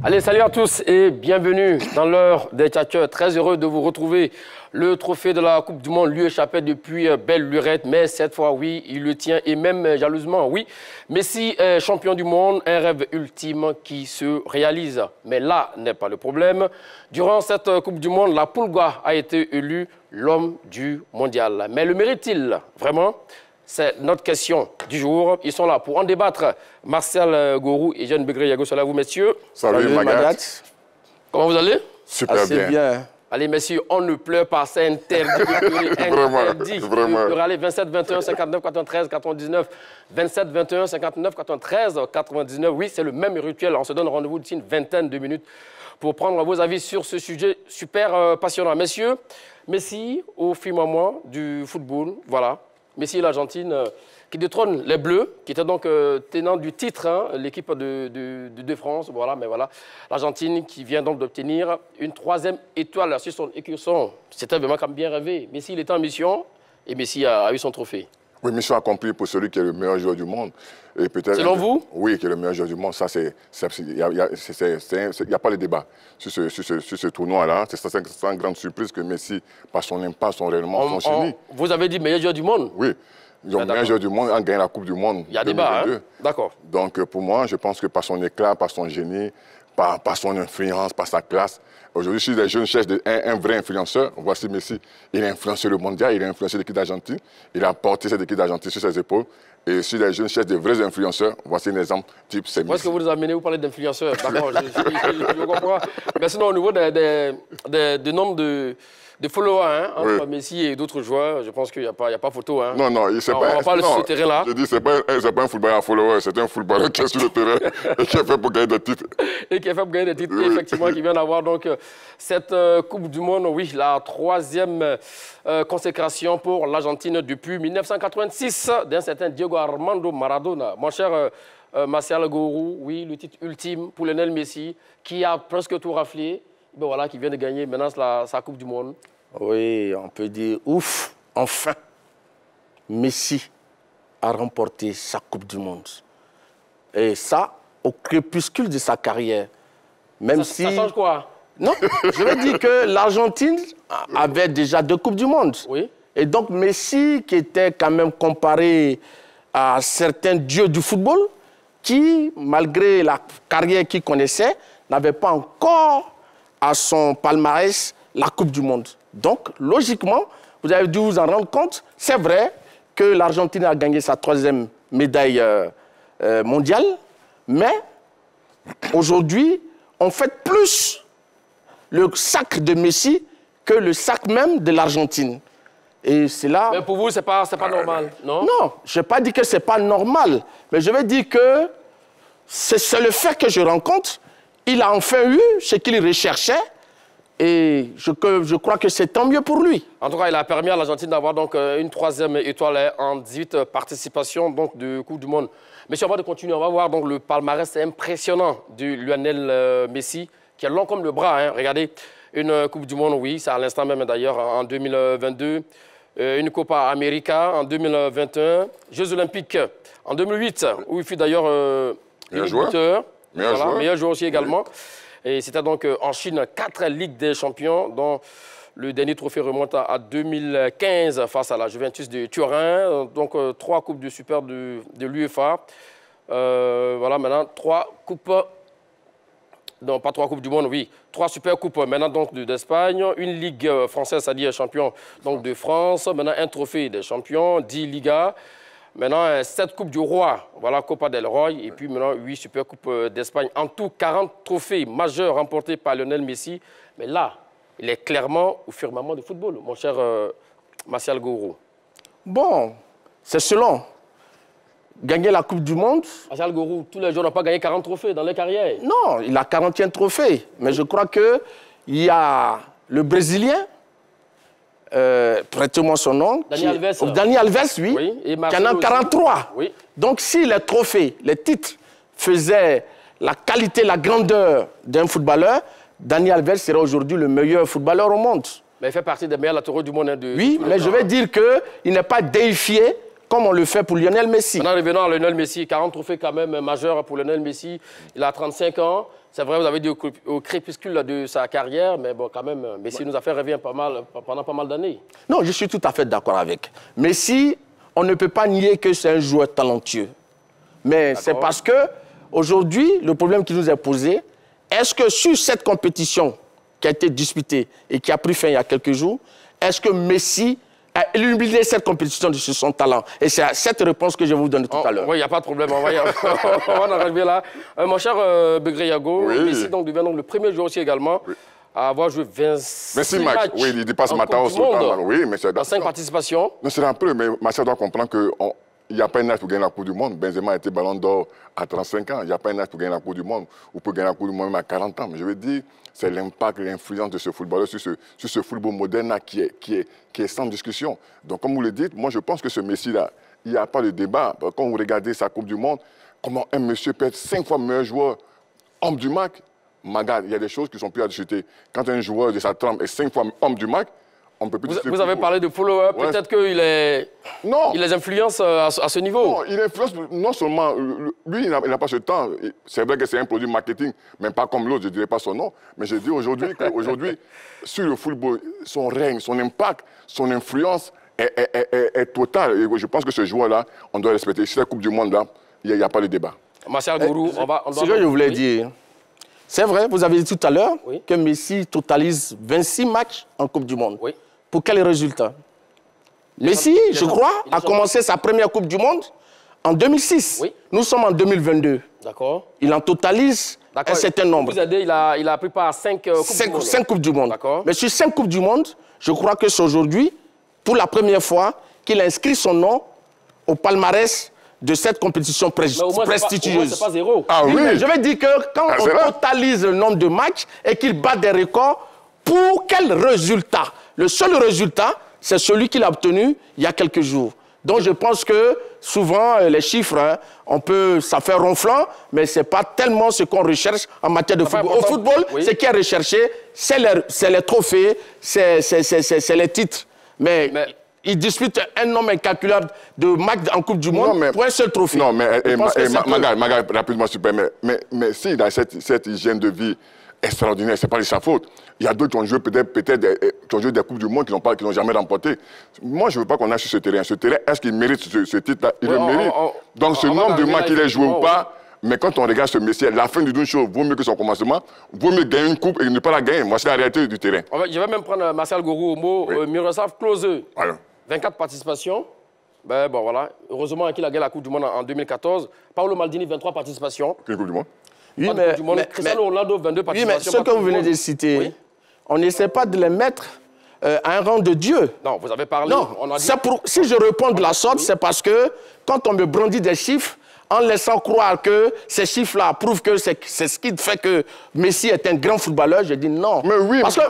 Allez, salut à tous et bienvenue dans l'heure des tchatcheurs. Très heureux de vous retrouver. Le trophée de la Coupe du Monde lui échappait depuis belle lurette, mais cette fois, oui, il le tient et même jalousement, oui. Messi est champion du monde, un rêve ultime qui se réalise. Mais là n'est pas le problème. Durant cette Coupe du Monde, la Pulga a été élu l'homme du mondial. Mais le mérite-t-il vraiment? C'est notre question du jour. Ils sont là pour en débattre. Martial Gourou et Jeanne Begré-Yago sont là, vous, messieurs. Salut Magat. Comment vous allez? Super bien. Allez, messieurs, on ne pleure pas, c'est interdit de pleurer. Interdit de pleurer. Allez, 27, 21, 59, 93, 99. 27, 21, 59, 93, 99. Oui, c'est le même rituel. On se donne rendez-vous d'ici une vingtaine de minutes pour prendre vos avis sur ce sujet super passionnant. Messieurs, Messi au firmament du football, voilà. Messi et l'Argentine qui détrône les Bleus, qui étaient donc tenants du titre, hein, l'équipe de France. Voilà, mais voilà, l'Argentine qui vient donc d'obtenir une 3e étoile sur son écusson. C'était vraiment comme bien rêvé. Messi, il était en mission et Messi a eu son trophée. Oui, mission accomplie pour celui qui est le meilleur joueur du monde. Et peut-être. Selon vous? Oui, qui est le meilleur joueur du monde. Ça, il n'y a pas de débat sur ce tournoi-là. C'est sans grande surprise que Messi, par son impact, son rayonnement, son génie. Vous avez dit meilleur joueur du monde? Oui. Ils ont le meilleur joueur du monde en gagnant la Coupe du Monde. Il y a débat, hein? D'accord. Donc, pour moi, je pense que par son éclat, par son génie, par son influence, par sa classe. Aujourd'hui, si les jeunes cherchent un vrai influenceur, voici Messi. Il a influencé le mondial, il a influencé l'équipe d'Argentine, il a porté cette équipe d'Argentine sur ses épaules. Et si les jeunes cherchent de vrais influenceurs, voici un exemple type, c'est Messi. Où est-ce que vous nous amenez, vous parlez d'influenceurs? D'accord, je comprends. Mais sinon, au niveau des nombres de followers, hein, entre oui. Messi et d'autres joueurs, je pense qu'il n'y a pas photo. Hein. Non, non, on va pas sur ce terrain-là. Je dis, ce n'est pas un footballeur à followers, c'est un footballeur qui est sur le terrain et qui est fait pour gagner des titres. Et qui est fait pour gagner des titres, oui. Effectivement, qui vient d'avoir donc cette Coupe du Monde, oui, la 3e consécration pour l'Argentine depuis 1986 d'un certain Diego Armando Maradona. Mon cher Martial Gourou, oui, le titre ultime pour Lionel Messi, qui a presque tout raflé. Ben voilà, qui vient de gagner maintenant sa Coupe du Monde. Oui, on peut dire, ouf, enfin, Messi a remporté sa Coupe du Monde. Et ça, au crépuscule de sa carrière. Même si... Ça change quoi? Non, je veux dire que l'Argentine avait déjà 2 Coupes du Monde. Oui. Et donc Messi, qui était quand même comparé à certains dieux du football, qui, malgré la carrière qu'il connaissait, n'avait pas encore à son palmarès la Coupe du Monde. Donc, logiquement, vous avez dû vous en rendre compte, c'est vrai que l'Argentine a gagné sa 3e médaille mondiale, mais aujourd'hui, on fête plus le sacre de Messi que le sacre même de l'Argentine. Et c'est là... Mais pour vous, c'est pas normal, non? Non, je n'ai pas dit que ce n'est pas normal, mais je veux dire que c'est le fait que je rencontre. Il a enfin eu ce qu'il recherchait et je crois que c'est tant mieux pour lui. En tout cas, il a permis à l'Argentine d'avoir donc une 3e étoile en 18 participations donc, de Coupe du Monde. Mais on va continuer, on va voir donc le palmarès impressionnant de Lionel Messi, qui est long comme le bras. Hein. Regardez, une Coupe du Monde, oui, c'est à l'instant même d'ailleurs en 2022. Une Copa América en 2021. Jeux Olympiques en 2008, où il fut d'ailleurs buteur. Meilleur joueur aussi également. Oui. Et c'était donc en Chine 4 Ligues des Champions, dont le dernier trophée remonte à 2015 face à la Juventus de Turin. Donc 3 Coupes de Super de l'UEFA. Voilà, maintenant 3 Coupes... Non, pas 3 Coupes du Monde, oui. 3 Super Coupes maintenant donc d'Espagne. Une Ligue française, c'est-à-dire champion donc, de France. Maintenant un trophée des champions, 10 Ligas. Maintenant, 7 Coupes du Roi, voilà, Copa del Roi, et puis maintenant 8 Super Coupes d'Espagne. En tout, 40 trophées majeurs remportés par Lionel Messi. Mais là, il est clairement au firmament du football, mon cher Martial Gourou. Bon, c'est selon. Gagner la Coupe du Monde... Martial Gourou, tous les joueurs n'ont pas gagné 40 trophées dans leur carrière. Non, il a 41 trophées. Mais je crois qu'il y a le Brésilien... prêtez-moi son nom. Dani Alves, oui, et qui en a 43. Oui. Donc, si les trophées, les titres faisaient la qualité, la grandeur d'un footballeur, Dani Alves serait aujourd'hui le meilleur footballeur au monde. Mais il fait partie des meilleurs latéraux du monde. Oui, mais je vais dire qu'il n'est pas déifié comme on le fait pour Lionel Messi. Maintenant, revenons à Lionel Messi. 40 trophées quand même majeurs pour Lionel Messi. Il a 35 ans. C'est vrai, vous avez dit au crépuscule de sa carrière, mais bon, quand même, Messi nous a fait rêver pendant pas mal d'années. Non, je suis tout à fait d'accord avec. Messi, on ne peut pas nier que c'est un joueur talentueux. Mais c'est parce que, aujourd'hui, le problème qui nous est posé, est-ce que sur cette compétition qui a été disputée et qui a pris fin il y a quelques jours, est-ce que Messi a éliminé cette compétition de son talent? Et c'est cette réponse que je vais vous donner tout à l'heure. Oui, il n'y a pas de problème. On va en arriver là. Mon cher Begré Yago, Messi donc, devient donc le premier joueur aussi également à avoir joué 26 matchs. Oui, il dépasse Matao sur le temps. Oui, mais c'est dans 5 participations. Non, c'est un peu, mais Marcel doit comprendre qu'il n'y a pas un âge pour gagner la Coupe du Monde. Benzema a été ballon d'or à 35 ans. Il n'y a pas un âge pour gagner la Coupe du Monde. Ou pour gagner la Coupe du Monde même à 40 ans. Mais je veux dire, c'est l'impact, l'influence de ce footballeur sur ce football moderne qui est sans discussion. Donc, comme vous le dites, moi, je pense que ce Messi-là, il n'y a pas de débat. Quand vous regardez sa Coupe du Monde, comment un monsieur peut être 5 fois meilleur joueur, homme du match, il y a des choses qui sont plus à discuter. Quand un joueur de sa trempe est 5 fois homme du match, on ne peut plus discuter. Vous avez parlé de follower, peut-être qu'il il les influence à ce niveau. Non, il influence non seulement... Lui, il n'a pas ce temps. C'est vrai que c'est un produit marketing, même pas comme l'autre, je ne dirais pas son nom. Mais je dis aujourd'hui qu'aujourd'hui, sur le football, son règne, son impact, son influence est totale. Et je pense que ce joueur-là, on doit respecter. Sur la Coupe du Monde, là, il n'y a pas de débat. Martial Gourou, ce que je voulais dire... C'est vrai, vous avez dit tout à l'heure que Messi totalise 26 matchs en Coupe du Monde. Oui. Pour quel résultat? Messi, je crois, a commencé sa première Coupe du Monde en 2006. Oui. Nous sommes en 2022. D'accord. Il en totalise un certain nombre. Vous aidez, il a pris part à 5 Coupes du Monde. 5 Coupes du Monde. D'accord. Mais sur 5 Coupes du Monde, je crois que c'est aujourd'hui, pour la première fois, qu'il inscrit son nom au palmarès de cette compétition prestigieuse. C'est pas zéro. Ah oui, mais je veux dire que quand on totalise le nombre de matchs et qu'il bat des records, pour quel résultat? Le seul résultat, c'est celui qu'il a obtenu il y a quelques jours. Donc je pense que souvent, les chiffres, ça fait ronflant, mais ce n'est pas tellement ce qu'on recherche en matière de football. Au football, ce qui est recherché, c'est les trophées, c'est les titres. Mais il dispute un nombre incalculable de matchs en Coupe du Monde pour un seul trophée. Non, mais Magal, rapidement, super. Mais s'il a cette hygiène de vie extraordinaire, ce n'est pas de sa faute. Il y a d'autres qui ont joué qui ont joué des Coupes du Monde qui n'ont jamais remporté. Moi, je ne veux pas qu'on aille sur ce terrain. Ce terrain, est-ce qu'il mérite ce titre-là? Il le mérite. Donc, ce nombre de matchs qu'il ait joué ou pas, mais quand on regarde ce Messi, la fin d'une chose vaut mieux que son commencement, vaut mieux gagner une coupe et ne pas la gagner. Moi, c'est la réalité du terrain. Je vais même prendre Martial Gourou au mot. Miroslav Klose. Voilà. 24 participations. Ben, bon, voilà. Heureusement qu'il a gagné la Coupe du Monde en 2014. Paolo Maldini, 23 participations. Quelle Coupe du Monde? Oui, Cristiano Ronaldo, 22 participations. Oui, mais ce que vous venez de citer, on n'essaie pas de les mettre à un rang de Dieu. Non, vous avez parlé. Non, si je réponds de la sorte, c'est parce que quand on me brandit des chiffres, en laissant croire que ces chiffres-là prouvent que c'est ce qui fait que Messi est un grand footballeur, je dis non. Mais oui, parce que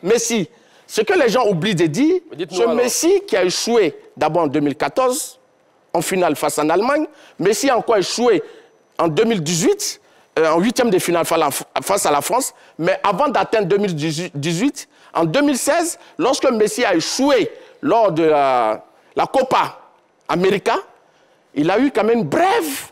Messi, ce que les gens oublient de dire, ce Messi qui a échoué d'abord en 2014, en finale face en Allemagne, Messi a encore échoué en 2018, en huitième de finale face à la France, mais avant d'atteindre 2018, en 2016, lorsque Messi a échoué lors de la Copa América, il a eu quand même une brève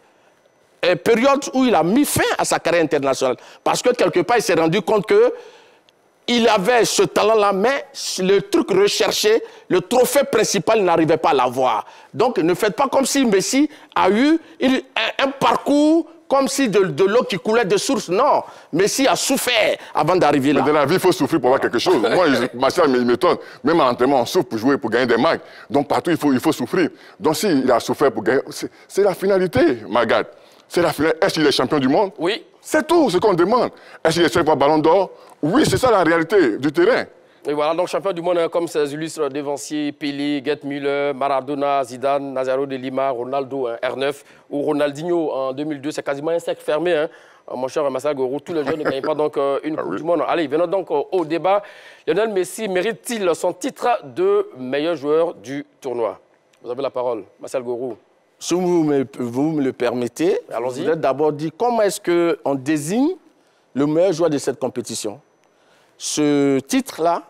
période où il a mis fin à sa carrière internationale. Parce que quelque part, il s'est rendu compte qu'il avait ce talent-là, mais le truc recherché, le trophée principal, il n'arrivait pas à l'avoir. Donc, ne faites pas comme si Messi a eu un parcours comme si de l'eau qui coulait de source. Non, Messi a souffert avant d'arriver là. Mais dans la vie, il faut souffrir pour avoir quelque chose. Moi, Martial, il m'étonne. Même en entraînement, on souffre pour jouer, pour gagner des matchs. Donc, partout, il faut souffrir. Donc, s'il a souffert pour gagner, c'est la finalité, Magat. C'est la finalité. Est-ce qu'il est champion du monde? Oui. C'est tout ce qu'on demande. Est-ce qu'il est 5 fois ballon d'or? Oui, c'est ça la réalité du terrain. Et voilà, donc champion du monde comme ses illustres dévanciers, Pelé, Gerd Müller, Maradona, Zidane, Nazario de Lima, Ronaldo, R9 ou Ronaldinho en 2002. C'est quasiment un cercle fermé, mon cher Martial Gourou. Tous les jeunes ne gagnent pas donc une Coupe du Monde. Allez, venons donc au débat. Lionel Messi mérite-t-il son titre de meilleur joueur du tournoi? Vous avez la parole, Martial Gourou. Si vous me le permettez, je voudrais d'abord dire comment est-ce qu'on désigne le meilleur joueur de cette compétition. Ce titre-là,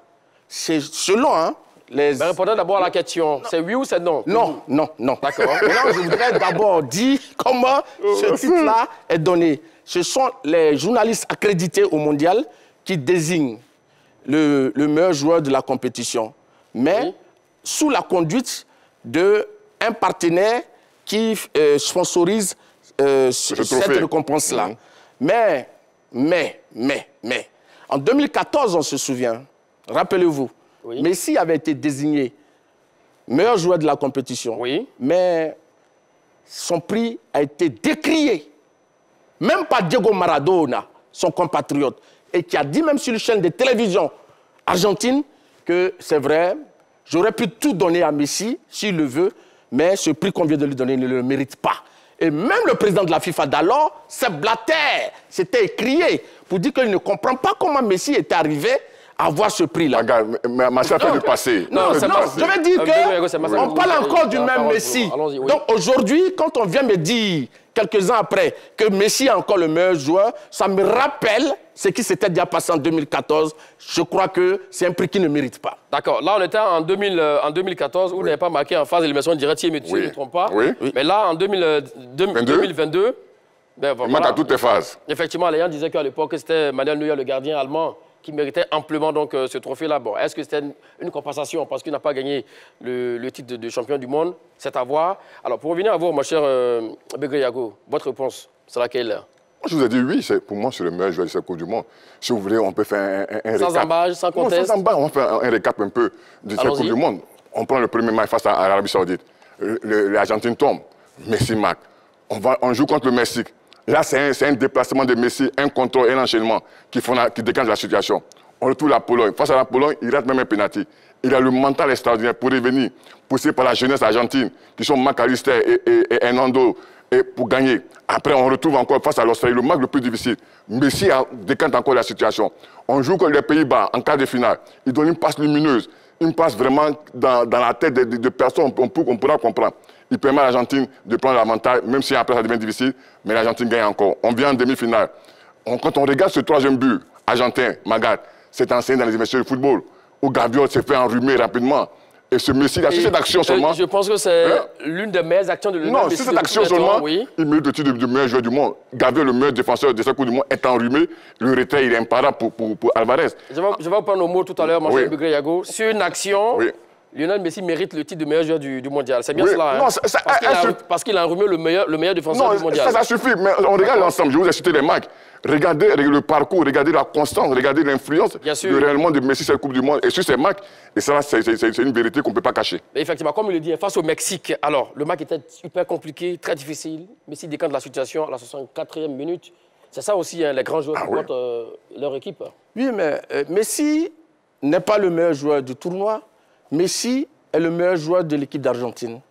c'est selon les... Ben, répondez d'abord à la question. C'est oui ou c'est non? Non, non, non. D'accord. Maintenant, je voudrais d'abord dire comment ce titre-là est donné. Ce sont les journalistes accrédités au mondial qui désignent le meilleur joueur de la compétition. Mais sous la conduite d'un partenaire qui sponsorise cette récompense-là. Mais, en 2014, on se souvient, rappelez-vous, Messi avait été désigné meilleur joueur de la compétition. Mais son prix a été décrié. Même par Diego Maradona, son compatriote, et qui a dit même sur une chaîne de télévision argentine que c'est vrai, j'aurais pu tout donner à Messi s'il le veut, mais ce prix qu'on vient de lui donner il ne le mérite pas. Et même le président de la FIFA d'alors, Sepp Blatter, s'était écrié pour dire qu'il ne comprend pas comment Messi est arrivé à avoir ce prix-là. Regarde, Marcel fait du passé. Non, je veux dire qu'on parle encore du même Messi. Donc aujourd'hui, quand on vient me dire, quelques ans après, que Messi est encore le meilleur joueur, ça me rappelle ce qui s'était déjà passé en 2014. Je crois que c'est un prix qui ne mérite pas. D'accord. Là, on était en 2014, où vous n'avez pas marqué en phase d'élimination directe, si je ne me trompe pas. Mais là, en 2022, ben, il manque à toutes les phases. Effectivement, les gens disaient qu'à l'époque, c'était Manuel Neuer, le gardien allemand, qui méritait amplement donc, ce trophée-là. Bon, est-ce que c'était une compensation parce qu'il n'a pas gagné le titre de champion du monde? C'est à voir. Alors, pour revenir à vous, mon cher Begré Yago, votre réponse, c'est laquelle? Je vous ai dit oui, pour moi, c'est le meilleur joueur de cette Coupe du Monde. Si vous voulez, on peut faire un récap. Sans embâche, sans conteste? Non, sans embâche, on fait un récap un peu de cette Coupe du Monde. On prend le premier match face à l'Arabie Saoudite. L'Argentine tombe, Messi marque. On joue contre le Mexique. Là, c'est un déplacement de Messi, un contrôle, un enchaînement qui déclenche la situation. On retrouve la Pologne. Face à la Pologne, il rate même un pénalty. Il a le mental extraordinaire pour revenir, poussé par la jeunesse argentine, qui sont McAllister et Hernando, et pour gagner. Après, on retrouve encore face à l'Australie, le match le plus difficile. Messi décante encore la situation. On joue contre les Pays-Bas en quart de finale. Il donne une passe lumineuse, une passe vraiment dans la tête de personnes qu'on pourra comprendre. Il permet à l'Argentine de prendre l'avantage, même si après ça devient difficile, mais l'Argentine gagne encore. On vient en demi-finale. Quand on regarde ce troisième but argentin, Magat, c'est enseigné dans les émissions de football, où Gaviol s'est fait enrhumer rapidement. Et ce Messi, là, sur cette action seulement... Je pense que c'est l'une des meilleures actions de l'Union. Non, sur cette action seulement, il mérite le titre de meilleur joueur du monde. Gaviol, le meilleur défenseur de cette Coupe du Monde, est enrhumé. Le retrait, il est imparable pour Alvarez. Je vais vous prendre au mot tout à l'heure, mon cher Begré Yago. Sur une action... Lionel Messi mérite le titre de meilleur joueur du mondial. C'est bien cela, hein? Non, parce qu'il a enrhumé le meilleur défenseur du mondial. Ça suffit, mais on regarde l'ensemble. Je vous ai cité les matchs. Regardez le parcours, regardez la constance, regardez l'influence réellement de Messi sur la Coupe du Monde et sur ces matchs. Et ça, c'est une vérité qu'on ne peut pas cacher. Mais effectivement, comme il le dit, face au Mexique, alors, le match était hyper compliqué, très difficile. Messi décante la situation à la 64e minute. C'est ça aussi, hein, les grands joueurs qui portent leur équipe. Oui, mais Messi n'est pas le meilleur joueur du tournoi. Messi est le meilleur joueur de l'équipe d'Argentine.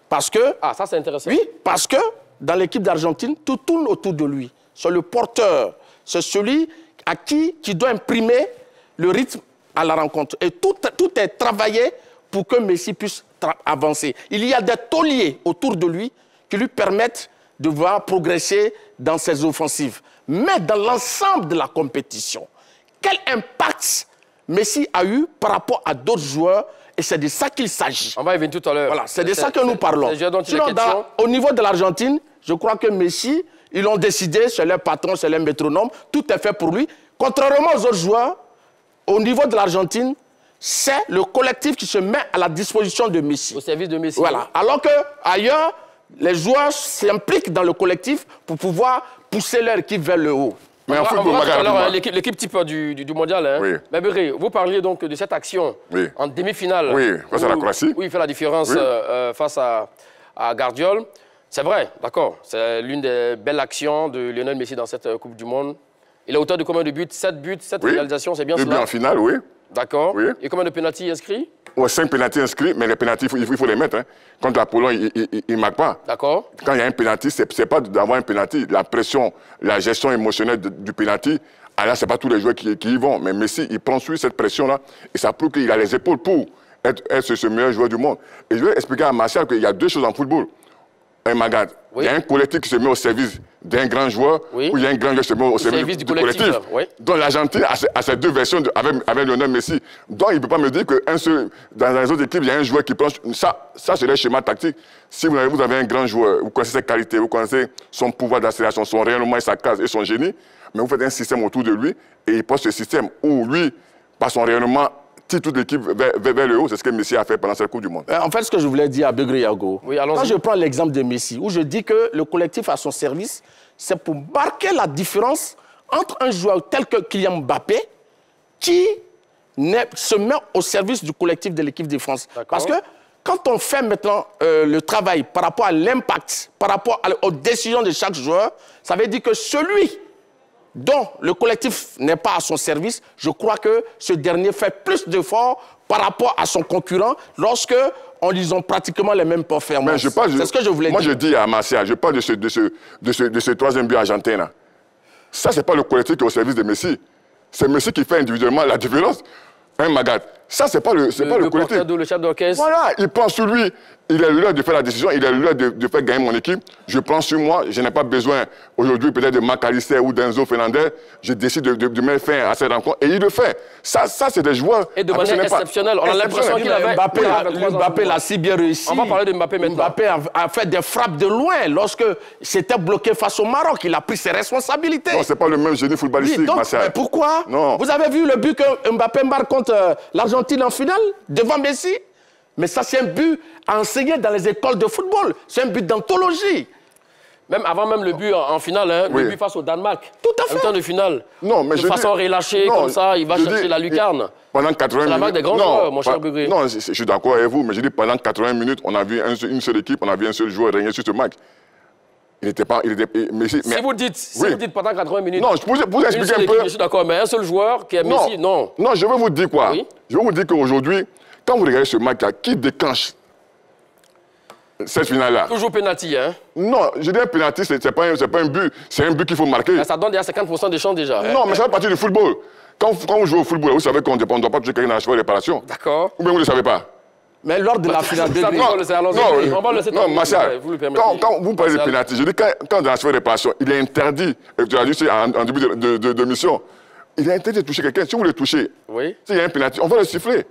Parce que... Ah, ça c'est intéressant. Oui, parce que dans l'équipe d'Argentine, tout tourne autour de lui. C'est le porteur. C'est celui à qui doit imprimer le rythme à la rencontre. Et tout est travaillé pour que Messi puisse avancer. Il y a des tauliers autour de lui qui lui permettent de voir progresser dans ses offensives. Mais dans l'ensemble de la compétition, quel impact Messi a eu par rapport à d'autres joueurs? Et c'est de ça qu'il s'agit. On va y venir tout à l'heure. Voilà, c'est de ça que nous parlons. Sinon, au niveau de l'Argentine, je crois que Messi, ils l'ont décidé, c'est leur patron, c'est leur métronome, tout est fait pour lui. Contrairement aux autres joueurs, au niveau de l'Argentine, c'est le collectif qui se met à la disposition de Messi. Au service de Messi. Voilà. Alors qu'ailleurs, les joueurs s'impliquent dans le collectif pour pouvoir pousser leur équipe vers le haut. Mais en football, alors l'équipe type du mondial, hein. Mais Begré, vous parliez donc de cette action en demi-finale. Oui, face à la Croatie. Où il fait la différence face à Guardiola. C'est vrai, d'accord. C'est l'une des belles actions de Lionel Messi dans cette Coupe du Monde. Il a auteur de combien de buts? 7 buts, 7 réalisations, c'est bien cela? 2 buts en finale, oui. D'accord. Et combien de pénaltys inscrits? 5 pénaltys inscrits, mais les pénaltys, il faut les mettre. Hein. Quand la Pologne, il ne marque pas. D'accord. Quand il y a un pénalty, ce n'est pas d'avoir un pénalty. La pression, la gestion émotionnelle du pénalty, là, ce n'est pas tous les joueurs qui y vont. Mais Messi, il prend sur cette pression-là et ça prouve qu'il a les épaules pour être ce meilleur joueur du monde. Et je vais expliquer à Martial qu'il y a deux choses en football. Magad, il y a un collectif qui se met au service d'un grand joueur, Oui. où il y a un grand joueur au service du collectif. Oui. Donc l'Argentine a ces deux versions avec Lionel Messi. Donc il ne peut pas me dire que dans les autres équipes, il y a un joueur qui prend... Ça c'est le schéma tactique. Si vous avez un grand joueur, vous connaissez ses qualités, vous connaissez son pouvoir d'accélération, son rayonnement et sa case et son génie, mais vous faites un système autour de lui et il pose ce système où lui, par son rayonnement, tire toute l'équipe vers le haut. C'est ce que Messi a fait pendant cette Coupe du Monde. En fait, ce que je voulais dire à Begré Yago, oui, quand je prends l'exemple de Messi, où je dis que le collectif à son service, c'est pour marquer la différence entre un joueur tel que Kylian Mbappé, qui se met au service du collectif de l'équipe de France. Parce que quand on fait maintenant le travail par rapport à l'impact, par rapport aux décisions de chaque joueur, ça veut dire que celui dont le collectif n'est pas à son service, je crois que ce dernier fait plus d'efforts par rapport à son concurrent lorsque ils ont pratiquement les mêmes performances. C'est ce que je voulais dire. Moi, je dis à Martial, je parle de ce troisième but argentin là. Ça, c'est pas le collectif qui est au service de Messi. C'est Messi qui fait individuellement la différence. Un Magat. Ça, c'est pas le collectif. Le chef d'orchestre. Voilà, il prend sur lui. Il est l'heure de faire la décision, il est l'heure de faire gagner mon équipe. Je prends sur moi, je n'ai pas besoin aujourd'hui peut-être de McAllister ou d'Enzo Fernandez. Je décide de mettre fin à cette rencontre et il le fait. Ça c'est des joueurs... Et de manière exceptionnelle. On a l'impression qu'il avait... Mbappé l'a si bien réussi. On va parler de Mbappé maintenant. Mbappé a fait des frappes de loin. Lorsque c'était bloqué face au Maroc, il a pris ses responsabilités. Non, c'est pas le même génie footballistique, oui, donc, Martial. Pourquoi? Non. Vous avez vu le but que Mbappé marque contre l'Argentine en finale, devant Messi? Mais ça, c'est un but à enseigner dans les écoles de football. C'est un but d'anthologie. Même avant même le but en finale, hein, oui. Le but face au Danemark. Tout à fait. En temps de finale. Non, mais de façon relâchée, comme ça, il va chercher la lucarne. Pendant 80 minutes... C'est la marque des grands joueurs, mon cher Begré. Non, je suis d'accord avec vous, mais je dis pendant 80 minutes, on a vu une seule équipe, on a vu un seul joueur régner sur ce match. Il n'était pas... Messi, si vous dites pendant 80 minutes... Non, je vous expliquer un peu... Je suis d'accord, mais un seul joueur qui est Messi, non. Non, je veux vous dire quoi. Oui? Je veux vous dire qu'aujourd'hui, quand vous regardez ce match-là, qui déclenche cette finale-là? Toujours pénalty, hein? Non, je dis un pénalty, c'est pas un but, c'est un but qu'il faut marquer. Mais ça donne déjà 50% de chance déjà. Non, mais ça fait partie du football. Quand vous jouez au football, vous savez qu'on ne doit pas toucher quelqu'un dans la cheval de réparation. D'accord. Ou bien vous ne le savez pas. Mais lors de la finale de non, Martial, quand vous parlez de pénalty, je dis quand dans la cheval de réparation, il est interdit, tu as dit en début de mission, il est interdit de toucher quelqu'un. Si vous le touchez, s'il y a un pénalty, on va le siffler.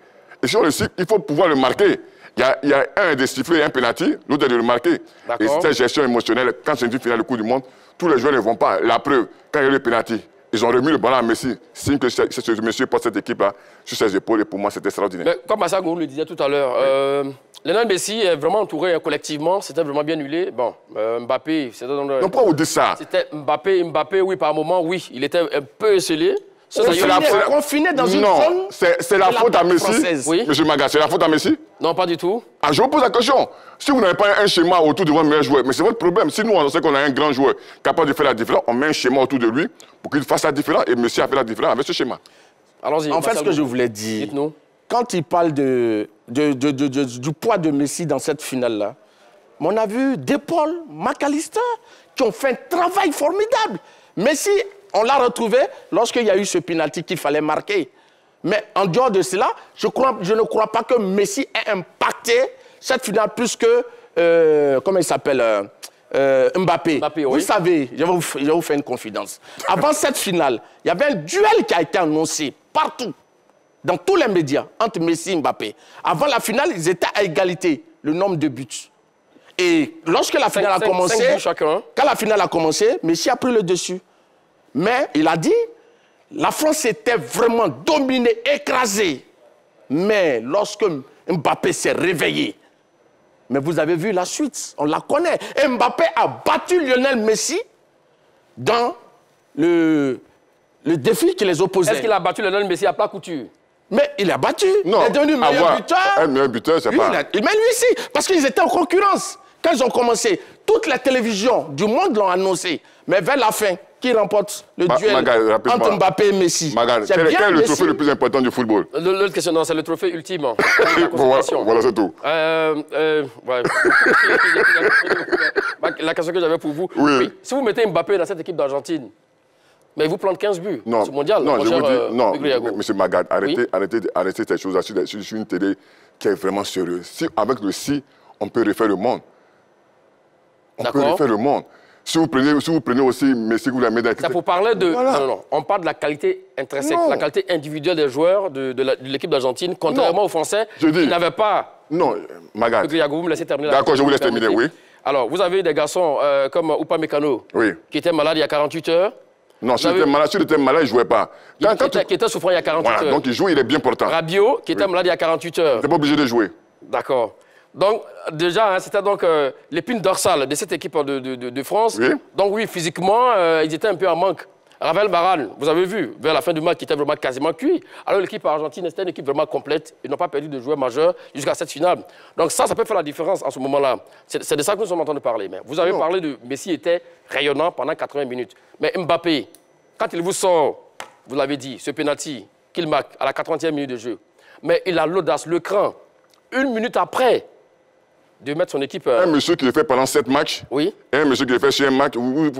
Et si on le siffle, il faut pouvoir le marquer. Il y a un des sifflets et un pénalty, l'autre de le marquer. Et cette gestion émotionnelle, quand c'est une finale de Coupe du Monde, tous les joueurs ne vont pas. La preuve, quand il y a eu le pénalty, ils ont remis le ballon à Messi. Signe que ce monsieur porte cette équipe-là sur ses épaules et pour moi, c'est extraordinaire. Mais comme Massa Gourou le disait tout à l'heure, Lionel Messi est vraiment entouré collectivement, c'était vraiment bien huilé. Bon, Mbappé, c'était dans le... Non, pourquoi vous dites ça? C'était Mbappé, oui, par moment, oui, il était un peu esselé. Confiné dans une zone. C'est la faute à Messi. Oui. Monsieur Maga, c'est la faute à Messi? Non, pas du tout. Ah, je vous pose la question. Si vous n'avez pas un schéma autour de votre meilleur joueur, mais c'est votre problème. Si nous, on sait qu'on a un grand joueur capable de faire la différence, on met un schéma autour de lui pour qu'il fasse la différence. Et Messi a fait la différence avec ce schéma. Allons-y. En fait, ce que je voulais dire, quand il parle du poids de Messi dans cette finale-là, on a vu Paul, McAllister, qui ont fait un travail formidable. Messi, on l'a retrouvé lorsqu'il y a eu ce penalty qu'il fallait marquer. Mais en dehors de cela, je ne crois pas que Messi ait impacté cette finale plus que, comment il s'appelle, Mbappé. Vous savez, je vais vous faire une confidence. Avant cette finale, il y avait un duel qui a été annoncé partout, dans tous les médias, entre Messi et Mbappé. Avant la finale, ils étaient à égalité, le nombre de buts. Et lorsque la finale a commencé, quand la finale a commencé, Messi a pris le dessus. Mais il a dit, la France était vraiment dominée, écrasée. Mais lorsque Mbappé s'est réveillé, mais vous avez vu la suite, on la connaît. Et Mbappé a battu Lionel Messi dans le défi qui les opposait. Est-ce qu'il a battu Lionel Messi à plat couture? Mais il a battu. Non. Il est devenu meilleur buteur. Un meilleur buteur, c'est pas... Mais lui aussi, parce qu'ils étaient en concurrence. Quand ils ont commencé, toutes les télévisions du monde l'ont annoncé. Mais vers la fin, qui remporte le duel entre Mbappé et Messi? Quel est le trophée le plus important du football? L'autre question, non, c'est le trophée ultime. Voilà, c'est tout. La question que j'avais pour vous, si vous mettez Mbappé dans cette équipe d'Argentine, mais vous plante 15 buts non, ce mondial. Non, je vous dis, non, monsieur Magad, arrêtez ces choses-là sur une télé qui est vraiment sérieuse. Si, avec le si, on peut refaire le monde. On peut refaire le monde. Si vous prenez aussi Messi, vous la mettez dans... Ça pour parler de... Voilà. Non, on parle de la qualité intrinsèque, Non. la qualité individuelle des joueurs de l'équipe d'Argentine, contrairement aux Français qui n'avaient pas... Non, Magat. Vous me laissez terminer. D'accord, je vous laisse terminer, oui. Alors, vous avez des garçons comme Upamecano, Oui. qui était malade il y a 48 heures. Non, s'il était malade, il ne jouait pas. Qui était souffrant il y a 48 voilà, heures. donc il joue, il est bien portant. Rabiot, qui était malade il y a 48 heures. Il n'était pas obligé de jouer. D'accord. Donc, déjà, c'était donc l'épine dorsale de cette équipe de France. Oui. Donc, oui, physiquement, ils étaient un peu en manque. Ravel Varane, vous avez vu, vers la fin du match, qui était vraiment quasiment cuit. Alors, l'équipe argentine, c'était une équipe vraiment complète. Ils n'ont pas perdu de joueurs majeurs jusqu'à cette finale. Donc, ça peut faire la différence en ce moment-là. C'est de ça que nous sommes en train de parler. Mais vous avez parlé de Messi était rayonnant pendant 80 minutes. Mais Mbappé, quand il vous sort, vous l'avez dit, ce penalty qu'il marque à la 80e minute de jeu, mais il a l'audace, le cran, une minute après, de mettre son équipe... Un monsieur qui le fait pendant 7 matchs, oui. Et un monsieur qui le fait sur un match, vous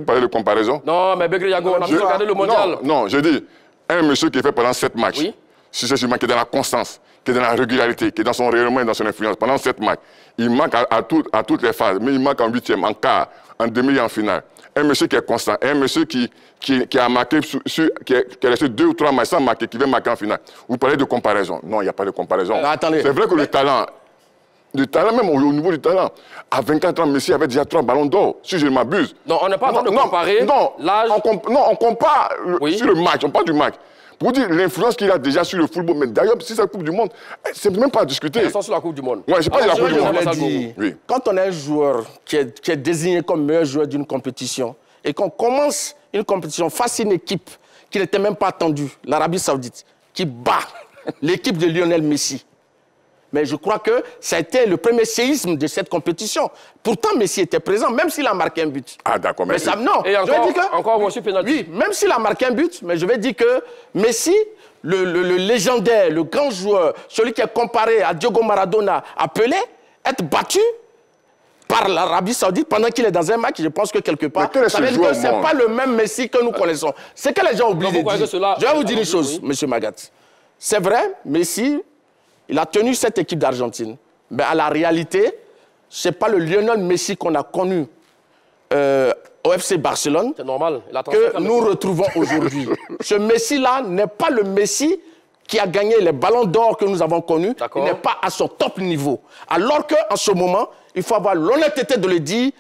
parlez de comparaison? Non, mais Begré Yago, on a regardé le mondial. Non, je dis, un monsieur qui le fait pendant 7 matchs, oui. si c'est sûrement qui est dans la constance, qui est dans la régularité, qui est dans son rayonnement et dans son influence, pendant 7 matchs, il manque à toutes les phases, mais il manque en 8e, en quart, en demi et en finale. Un monsieur qui est constant, un monsieur qui a marqué, qui est resté 2 ou 3 matchs sans marquer, qui vient marquer en finale. Vous parlez de comparaison. Non, il n'y a pas de comparaison. C'est vrai que le talent, même au niveau du talent, à 24 ans, Messi avait déjà 3 ballons d'or, si je ne m'abuse. Non, on n'est pas en train de comparer l'âge. On compare sur le match, on parle du match. Pour dire l'influence qu'il a déjà sur le football, mais d'ailleurs, si c'est la Coupe du Monde, c'est même pas à discuter. C'est sur la Coupe du Monde. Oui, c'est pas la Coupe du Monde. Oui. Quand on a un joueur qui est désigné comme meilleur joueur d'une compétition et qu'on commence une compétition face à une équipe qui n'était même pas attendue, l'Arabie Saoudite, qui bat l'équipe de Lionel Messi. Mais je crois que ça a été le premier séisme de cette compétition. Pourtant, Messi était présent, même s'il a marqué un but. Ah, d'accord, mais ça, non. Et encore monsieur penalty. Oui, même s'il a marqué un but, mais je vais dire que Messi, le légendaire, le grand joueur, celui qui est comparé à Diogo Maradona, à Pelé, être battu par l'Arabie Saoudite pendant qu'il est dans un match, je pense que quelque part, ça veut dire que ce n'est pas le même Messi que nous connaissons. C'est que les gens oublient de dire. Je vais vous dire une chose, monsieur Magat. C'est vrai, Messi... Il a tenu cette équipe d'Argentine. Mais à la réalité, ce n'est pas le Lionel Messi qu'on a connu au FC Barcelone que nous retrouvons aujourd'hui. Ce Messi-là n'est pas le Messi qui a gagné les ballons d'or que nous avons connus. Il n'est pas à son top niveau. Alors qu'en ce moment, il faut avoir l'honnêteté de le dire,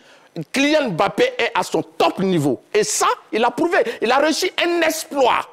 Kylian Mbappé est à son top niveau. Et ça, il a prouvé. Il a réussi un exploit.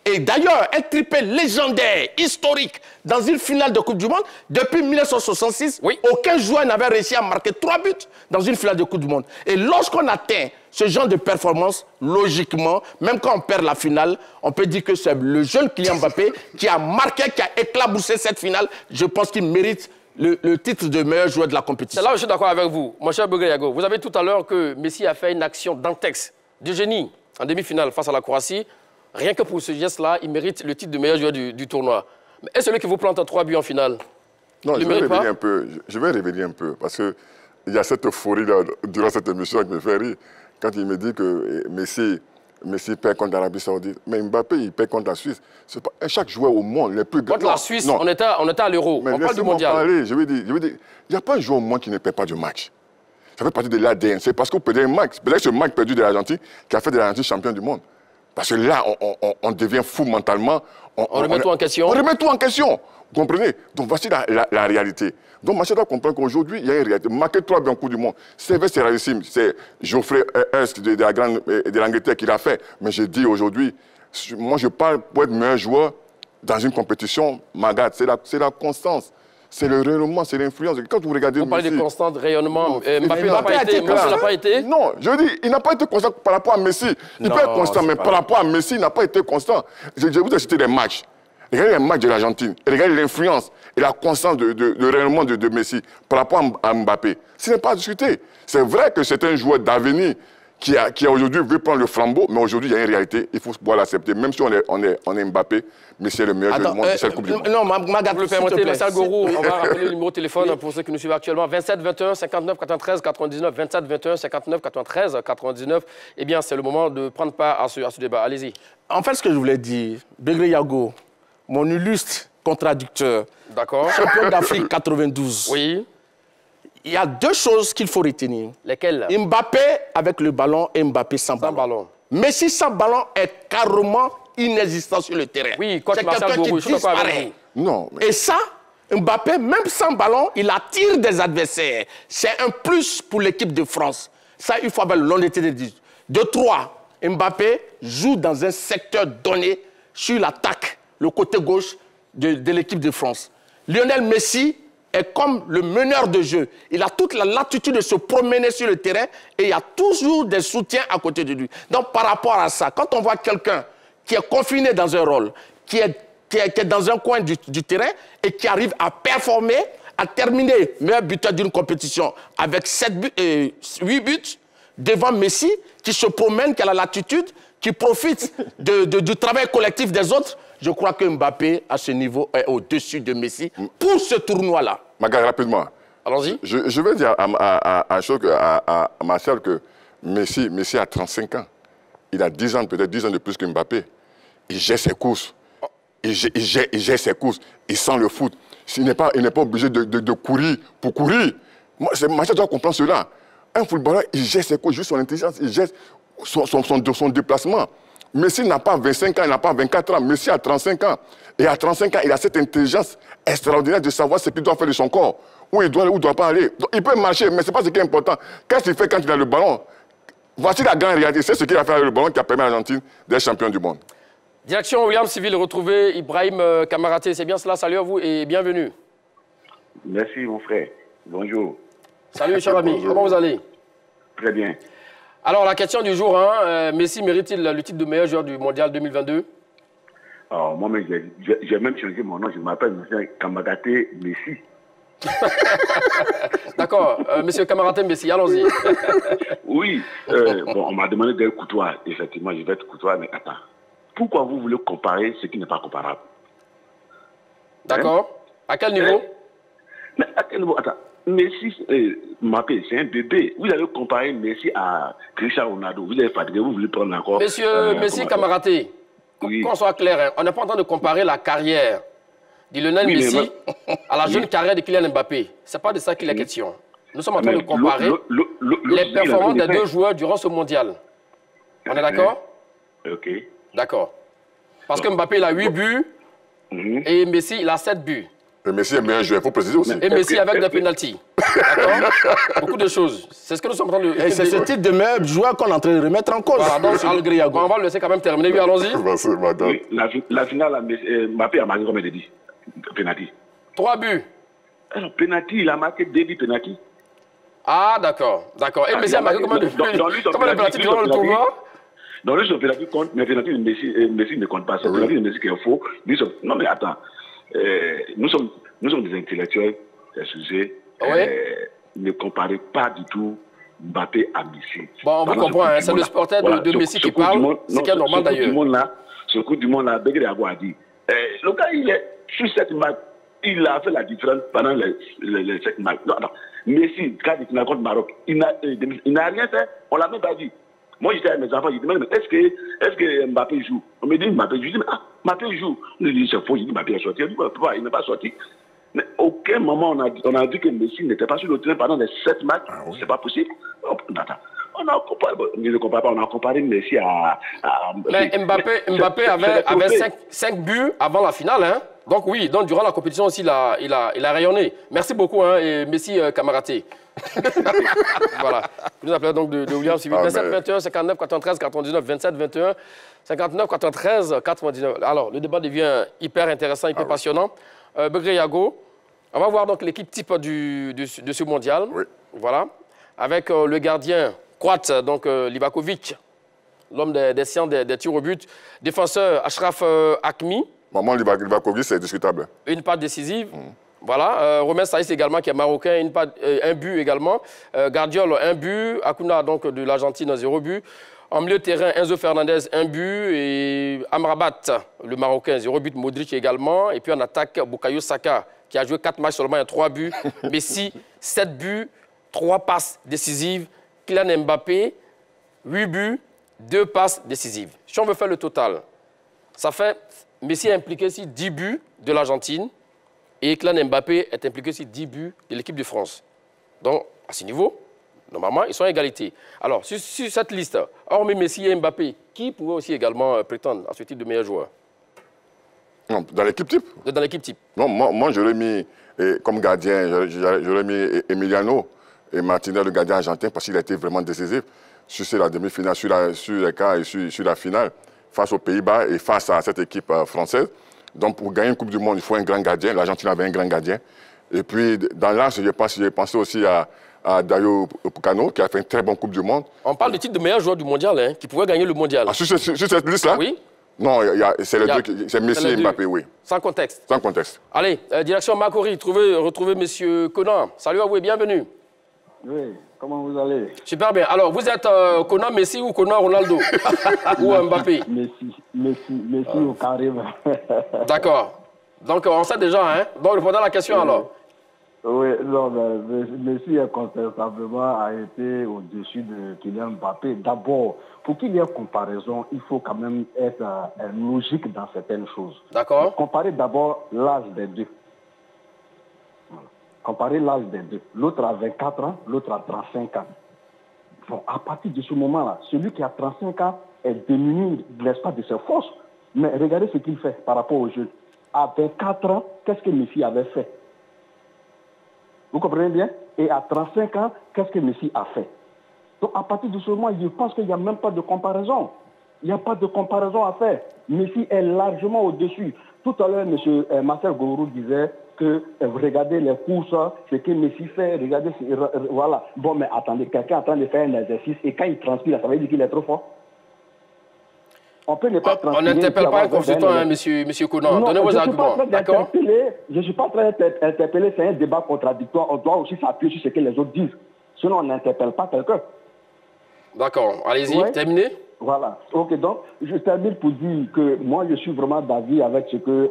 Et d'ailleurs, un triplé légendaire, historique, dans une finale de Coupe du Monde, depuis 1966, aucun joueur n'avait réussi à marquer 3 buts dans une finale de Coupe du Monde. Et lorsqu'on atteint ce genre de performance, logiquement, même quand on perd la finale, on peut dire que c'est le jeune Kylian Mbappé qui a marqué, qui a éclaboussé cette finale. Je pense qu'il mérite le titre de meilleur joueur de la compétition. C'est là où je suis d'accord avec vous. Mon cher Begré Yago, vous avez tout à l'heure que Messi a fait une action d'antex, de génie, en demi-finale face à la Croatie. Rien que pour ce geste-là, il mérite le titre de meilleur joueur du tournoi. Mais est-ce celui qui vous plante 3 buts en finale? Non, je vais révéler un peu. Je vais révéler un peu. Parce qu'il y a cette euphorie là, durant cette émission qui me fait rire. Quand il me dit que Messi perd contre l'Arabie Saoudite. Mais Mbappé, il perd contre la Suisse. Pas, chaque joueur au monde, les plus grands. Contre la Suisse, on était à l'Euro. On parle du mondial. Parler. Je veux dire, il n'y a pas un joueur au monde qui ne perd pas du match. Ça fait partie de l'ADN. C'est parce qu'on perdait un match. Peut-être ce match perdu de l'Argentine qui a fait de l'Argentine champion du monde. Parce que là, on devient fou mentalement. On remet tout en question. On remet tout en question. Vous comprenez? Donc voici la réalité. Donc Mathieu doit comprendre qu'aujourd'hui, il y a une réalité. Marquer 3 buts en Coupe du Monde, c'est rarissime. C'est Geoffrey Hurst de l'Angleterre qui l'a fait. Mais je dis aujourd'hui, moi je parle pour être meilleur joueur dans une compétition, Magat, c'est la constance. C'est le rayonnement, c'est l'influence. Quand vous regardez on parle de constant rayonnement. Mbappé n'a pas été. Non, je dis, il n'a pas été constant par rapport à Messi. Il peut être constant, mais par rapport à Messi, il n'a pas été constant. Je vous ai cité des matchs. Regardez les matchs de l'Argentine. Regardez l'influence et la constance de rayonnement de Messi par rapport à Mbappé. Ce n'est pas à discuter. C'est vrai que c'est un joueur d'avenir qui aujourd'hui veut prendre le flambeau, mais aujourd'hui, il y a une réalité. Il faut pouvoir l'accepter. Même si on est Mbappé, mais c'est le meilleur joueur du monde de cette Coupe du Monde. Non, Magat, vous le permettez, Marcel Gourou, on va rappeler le numéro de téléphone pour ceux qui nous suivent actuellement. 27 21 59 93 99. 27 21 59 93 99. Eh bien, c'est le moment de prendre part à ce débat. Allez-y. En fait, ce que je voulais dire, Begré Yago, mon illustre contradicteur, champion d'Afrique 92. Oui. il y a deux choses qu'il faut retenir. Lesquelles? Mbappé avec le ballon et Mbappé sans ballon. Messi sans ballon est carrément inexistant sur le terrain. Oui, coach c'est Marcel quelqu'un Gourou, qui disparaît. Non. Mais... Et ça, Mbappé, même sans ballon, il attire des adversaires. C'est un plus pour l'équipe de France. Ça, il faut avoir l'honnêteté de dire. De 3, Mbappé joue dans un secteur donné sur l'attaque, le côté gauche de l'équipe de France. Lionel Messi est comme le meneur de jeu. Il a toute la latitude de se promener sur le terrain et il y a toujours des soutiens à côté de lui. Donc, par rapport à ça, quand on voit quelqu'un qui est confiné dans un rôle, qui est dans un coin du terrain et qui arrive à performer, à terminer meilleur buteur d'une compétition avec 8 buts devant Messi, qui se promène, qui a la latitude, qui profite du travail collectif des autres, je crois que Mbappé, à ce niveau, est au-dessus de Messi pour ce tournoi-là. Magal, rapidement. Allons-y. Je veux dire à Marcel que Messi a 35 ans. Il a 10 ans, peut-être 10 ans de plus que Mbappé. Il gère ses courses. Il gère ses courses. Il sent le foot. Il n'est pas obligé de courir pour courir. Marcel doit comprendre cela. Un footballeur, il gère ses courses, juste son intelligence, il gère son déplacement. Messi n'a pas 25 ans, il n'a pas 24 ans. Messi a 35 ans. Et à 35 ans, il a cette intelligence extraordinaire de savoir ce qu'il doit faire de son corps. Où il doit aller, où il ne doit pas aller. Donc, il peut marcher, mais ce n'est pas ce qui est important. Qu'est-ce qu'il fait quand il a le ballon? Voici la grande réalité. C'est ce qu'il a fait avec le ballon qui a permis à l'Argentine d'être champion du monde. Direction William Civil, retrouver Ibrahim Kamaraté. C'est bien cela. Salut à vous et bienvenue. Merci, mon frère. Bonjour. Salut, cher ami. Comment vous allez? Très bien. Alors, la question du jour, hein, Messi mérite-t-il le titre de meilleur joueur du Mondial 2022? Alors, moi-même, j'ai même changé mon nom. Je m'appelle M. Kamaraté Messi. D'accord. Monsieur Kamaraté Messi, allons-y. Oui. Bon, on m'a demandé d'être courtois. Effectivement, je vais être courtois, mais attends. Pourquoi vous voulez comparer ce qui n'est pas comparable? D'accord. À quel niveau? Mais à quel niveau? Attends. Messi, Mbappé, c'est un bébé. Vous allez comparer Messi à Cristiano Ronaldo. Vous êtes fatigué, vous voulez prendre encore... Monsieur Messi Kamaraté, oui. Qu'on soit clair, hein, on n'est pas en train de comparer la carrière de Lionel Messi à la jeune carrière de Kylian Mbappé. Ce n'est pas de ça qu'il est question. Nous sommes en train de comparer les performances des deux joueurs durant ce mondial. On est d'accord? Ok. D'accord. Parce que Mbappé, il a 8 buts et Messi, il a 7 buts. Et Messi est meilleur joueur, il faut préciser aussi. Et Messi avec des pénaltys. D'accord? Beaucoup de choses. C'est ce que nous sommes en train de... Et c'est ce titre de meilleur joueur qu'on est en train de remettre en cause. Voilà, donc, on va le laisser quand même terminer. Oui, allons-y. Oui, la finale, Mbappé a marqué combien de buts? Pénalty. 3 buts. Alors, pénalty, il a marqué 2 buts pénalty. Ah, d'accord. D'accord. Et Messi a marqué combien de buts? Combien de pénalty durant le tournoi? Dans lui, son pénalty compte, mais pénalty de Messi ne compte pas. C'est pénalty de Messi qui est faux. Non, mais attends. Nous sommes des intellectuels, excusez. Oui. Ne comparez pas du tout Mbappé à Messi. Bon, on vous comprend, hein, c'est le supporter de Messi qui parle, c'est qui est normal d'ailleurs. Ce coup du monde là, Begré Agua a dit, le gars, il est sur cette match, il a fait la différence pendant les 7 matchs. Non, Messi, quand il a contre Maroc, il n'a rien fait, on l'a même pas dit. Moi, j'étais avec mes enfants, je dis, mais est-ce que Mbappé joue? On me dit, Mbappé joue. Je dis, mais Mbappé joue. On me dit, c'est faux. Je dis, Mbappé est sorti. Je dis, pourquoi il n'est pas sorti? Mais aucun moment, on a vu que Messi n'était pas sur le terrain pendant les 7 matchs. C'est pas possible. On a comparé Messi à... Mais Mbappé avait 5 buts avant la finale, hein? Donc oui, donc durant la compétition aussi, il a rayonné. Merci beaucoup, hein, et Messi Kamaraté. Voilà. Nous appelons donc de William Civil. 27 21 59 93 99 27 21 59 93 99. Alors, le débat devient hyper intéressant, hyper passionnant. Begré Yago, on va voir donc l'équipe type de ce mondial. Oui. Voilà. Avec le gardien croate, donc Livakovic, l'homme des sciences des tirs au but. Défenseur Achraf Hakimi. Maman Livakovic, c'est discutable. Une passe décisive. Voilà. Romain Saïs également, qui est marocain, un but également. Guardiola, 1 but. Akuna, donc, de l'Argentine, 0 but. En milieu de terrain, Enzo Fernandez, 1 but. Et Amrabat, le Marocain, 0 but. Modric également. Et puis en attaque, Bukayo Saka, qui a joué 4 matchs seulement, il y a 3 buts. Messi, 7 buts, 3 passes décisives. Kylian Mbappé, 8 buts, 2 passes décisives. Si on veut faire le total, ça fait... Messi est impliqué sur 10 buts de l'Argentine et Kylian Mbappé est impliqué sur 10 buts de l'équipe de France. Donc, à ce niveau, normalement, ils sont à égalité. Alors, sur cette liste, hormis Messi et Mbappé, qui pourrait aussi également prétendre à ce titre de meilleur joueur? Non, dans l'équipe type? Dans l'équipe type. Non, moi j'aurais mis, comme gardien, j'aurais mis Emiliano et Martinez, le gardien argentin, parce qu'il a été vraiment décisif sur la demi-finale, sur les quarts et sur la finale, face aux Pays-Bas et face à cette équipe française. Donc, pour gagner une Coupe du Monde, il faut un grand gardien. L'Argentine avait un grand gardien. Et puis, dans l'âge, j'ai pensé aussi à Dario Pucano, qui a fait une très bonne Coupe du Monde. On parle du titre de meilleur joueur du mondial, hein, qui pouvait gagner le mondial. Ah, sur cette liste-là? Oui. Non, c'est les deux, c'est Messi et Mbappé, oui. Sans contexte. Sans contexte. Allez, direction Makori, retrouvez M. Conan. Salut à vous et bienvenue. Oui, comment vous allez? Super bien. Alors, vous êtes Conan Messi ou Conan Ronaldo? Ou Mbappé? Messi au carrément. D'accord. Donc, on sait déjà, hein? Donc, répondez à la question alors. Oui, non, mais Messi, incontestablement, a été au-dessus de Kylian Mbappé. D'abord, pour qu'il y ait comparaison, il faut quand même être logique dans certaines choses. D'accord. Comparer d'abord l'âge des deux. Voilà. Comparer l'âge des deux. L'autre a 24 ans, l'autre a 35 ans. Bon, à partir de ce moment-là, celui qui a 35 ans est démuni de l'espace de ses forces. Mais regardez ce qu'il fait par rapport au jeu. À 24 ans, qu'est-ce que Messi avait fait? Vous comprenez bien? Et à 35 ans, qu'est-ce que Messi a fait? Donc à partir de ce moment, je pense qu'il n'y a même pas de comparaison. Il n'y a pas de comparaison à faire. Messi est largement au-dessus. Tout à l'heure, M. Marcel Gourou disait que regardez les courses, ce que Messi fait, regardez, voilà. Bon, mais attendez, quelqu'un est en train de faire un exercice et quand il transpire, ça veut dire qu'il est trop fort. On peut ne pas transpirer. On n'interpelle pas un consultant, hein, monsieur Conan. Donnez vos arguments. D'accord. Je ne suis pas en train d'interpeller, c'est un débat contradictoire. On doit aussi s'appuyer sur ce que les autres disent. Sinon, on n'interpelle pas quelqu'un. D'accord. Allez-y, ouais. Terminez. Voilà. Ok, donc, je termine pour dire que moi, je suis vraiment d'avis avec ce que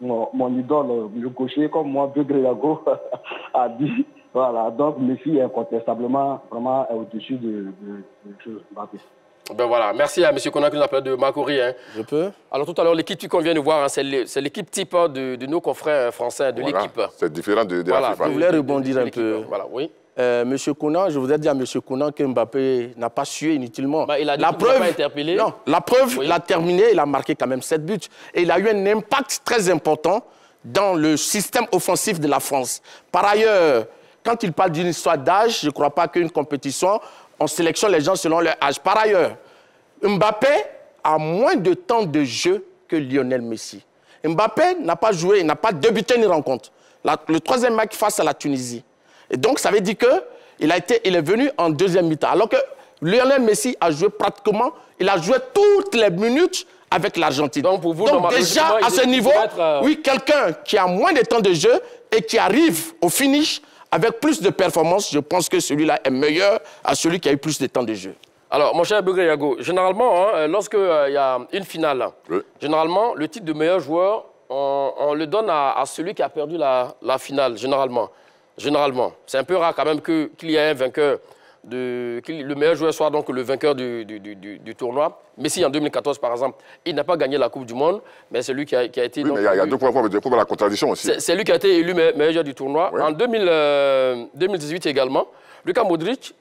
mon idole, le gaucher, comme moi, Begreyago, a dit. Voilà. Donc, Messi est incontestablement vraiment au-dessus de choses. Ben voilà, merci à M. Conan qui nous appelle de Makori. Hein. Je peux? Alors tout à l'heure, l'équipe qu'on vient de voir, hein, c'est l'équipe type de nos confrères français, de l'équipe. C'est différent de voilà, la FIFA. Je voulais rebondir un peu. Voilà, oui. Monsieur Conan, je voudrais dire à Monsieur Conan que Mbappé n'a pas sué inutilement. Bah, il a dit la preuve, pas interpellé. Non, la preuve, oui. Il a terminé, il a marqué quand même 7 buts. Et il a eu un impact très important dans le système offensif de la France. Par ailleurs, quand il parle d'une histoire d'âge, je ne crois pas qu'une compétition, on sélectionne les gens selon leur âge. Par ailleurs, Mbappé a moins de temps de jeu que Lionel Messi. Mbappé n'a pas joué, n'a pas débuté une rencontre. Le troisième match face à la Tunisie. Et donc, ça veut dire qu'il est venu en deuxième mi-temps. Alors que Lionel Messi a joué pratiquement, il a joué toutes les minutes avec l'Argentine. Donc, pour vous, déjà, à ce niveau, oui, quelqu'un qui a moins de temps de jeu et qui arrive au finish avec plus de performance, je pense que celui-là est meilleur à celui qui a eu plus de temps de jeu. Alors, mon cher Begreyago, généralement, hein, lorsqu'il y a une finale, oui. Généralement, le titre de meilleur joueur, on le donne à celui qui a perdu la finale, généralement. C'est un peu rare quand même qu'il y ait un vainqueur, que le meilleur joueur soit donc le vainqueur du tournoi. Messi, en 2014, par exemple, il n'a pas gagné la Coupe du Monde, mais c'est lui qui a été... Oui, donc, mais il y a deux points pour la contradiction aussi. C'est lui qui a été élu meilleur joueur du tournoi. Oui. En 2018 également, Luka Modric,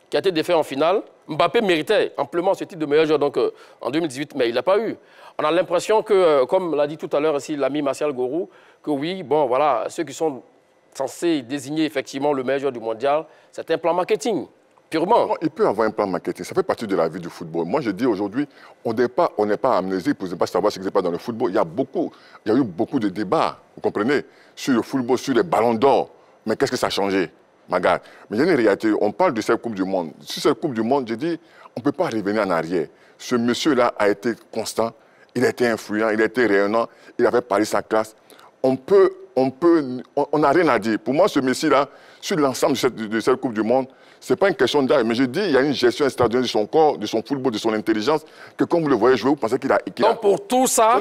qui a été défait en finale, Mbappé méritait amplement ce titre de meilleur joueur donc, en 2018, mais il n'a pas eu. On a l'impression que, comme l'a dit tout à l'heure ici l'ami Martial Gourou, que oui, bon, voilà, ceux qui sont censés désigner effectivement le meilleur joueur du mondial, c'est un plan marketing, purement. Non, il peut avoir un plan marketing, ça fait partie de la vie du football. Moi, je dis aujourd'hui, on n'est pas amnésique pour ne pas savoir ce qui se passe dans le football. Il y a eu beaucoup de débats, vous comprenez, sur le football, sur les ballons d'or. Mais qu'est-ce que ça a changé? Magal. Mais il y a une réalité, on parle de cette Coupe du Monde. Sur cette Coupe du Monde, je dis, on ne peut pas revenir en arrière. Ce monsieur-là a été constant, il a été influent, il a été rayonnant, il avait parlé sa classe. On n'a rien à dire. Pour moi, ce Messi-là, sur l'ensemble de cette Coupe du Monde, ce n'est pas une question d'âge. Mais je dis, il y a une gestion extraordinaire de son corps, de son football, de son intelligence, que quand vous le voyez jouer, vous pensez qu'il a... Donc pour tout ça,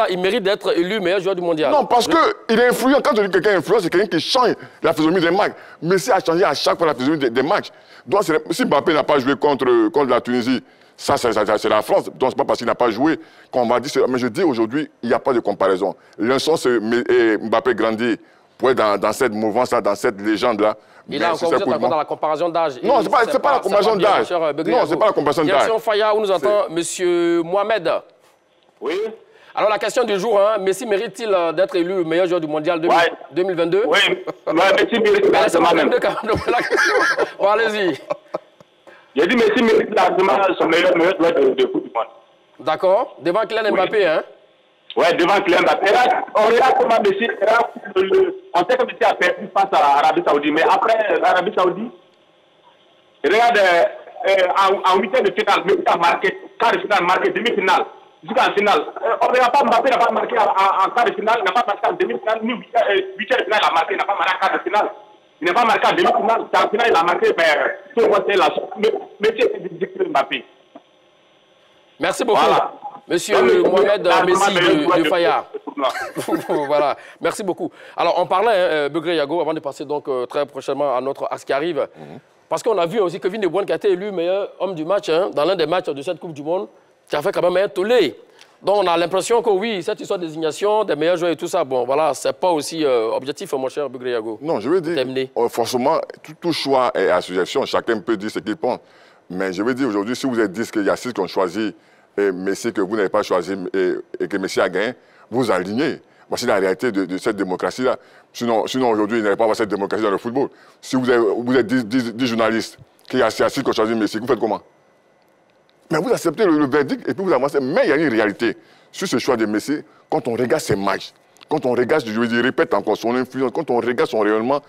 il mérite d'être élu meilleur joueur du mondial. Non, parce qu'il est influent. Quand on dit que quelqu'un est influent, c'est quelqu'un qui change la physionomie des matchs. Messi a changé à chaque fois la physionomie des matchs. Donc si Mbappé n'a pas joué contre la Tunisie, ça c'est la France. Donc c'est pas parce qu'il n'a pas joué qu'on va dire... Mais je dis aujourd'hui, il n'y a pas de comparaison. L'un sens, Mbappé grandit pour être dans cette mouvance-là, dans cette légende-là. Et là, encore, vous êtes encore dans la comparaison d'âge. Non, ce n'est pas la comparaison d'âge. Non, ce n'est pas la comparaison d'âge. Direction Faya, où nous entend M. Mohamed. Oui. Alors, la question du jour, hein, Messi mérite-t-il d'être élu le meilleur joueur du mondial 2022? Oui, Messi mérite largement même. La question. Bon, allez-y. J'ai dit Messi mérite largement son meilleur joueur de foot du monde. D'accord. Devant Kylian Mbappé, hein? Oui, devant Kylian Mbappé. On regarde comment Messi, on sait que Messi a perdu face à l'Arabie Saoudite, mais après l'Arabie Saoudite, regarde, en huitième de finale, Messi a marqué, quart de finale, marqué, demi-finale, jusqu'en finale. On ne regarde pas Mbappé n'a pas marqué en quart de finale, n'a pas marqué en demi-finale, ni huitième de finale, il a marqué, n'a pas marqué en quart de finale. Il n'a pas marqué en demi-finale, en finale, il a marqué, mais tout le monde sait la chose. Messi est du Mbappé. Merci beaucoup. Voilà. Monsieur Mohamed Messi de Faya. Voilà, merci beaucoup. Alors, on parlait, Begré Yago, avant de passer donc très prochainement à notre axe qui arrive, parce qu'on a vu aussi que Kevin De Bruyne qui a été élu meilleur homme du match, hein, dans l'un des matchs de cette Coupe du Monde, qui a fait quand même un tollé. Donc, on a l'impression que oui, cette histoire de désignation des meilleurs joueurs et tout ça, bon, voilà, c'est pas aussi objectif, mon cher Begré Yago. Non, je veux dire, forcément, tout choix est à suggestion, chacun peut dire ce qu'il pense. Mais je veux dire, aujourd'hui, si vous êtes 10 qu'il y a 6 qui ont choisi Messi, que vous n'avez pas choisi et que Messi a gagné, vous alignez. Voici la réalité de cette démocratie-là. Sinon aujourd'hui, il n'y aurait pas avoir cette démocratie dans le football. Si vous êtes 10 journalistes qui ont 6 qui ont choisi Messi, vous faites comment? Mais vous acceptez le verdict et puis vous avancez. Mais il y a une réalité sur ce choix de Messi. Quand on regarde ses matchs, quand on regarde, je répète encore, son influence, quand on regarde son rayonnement,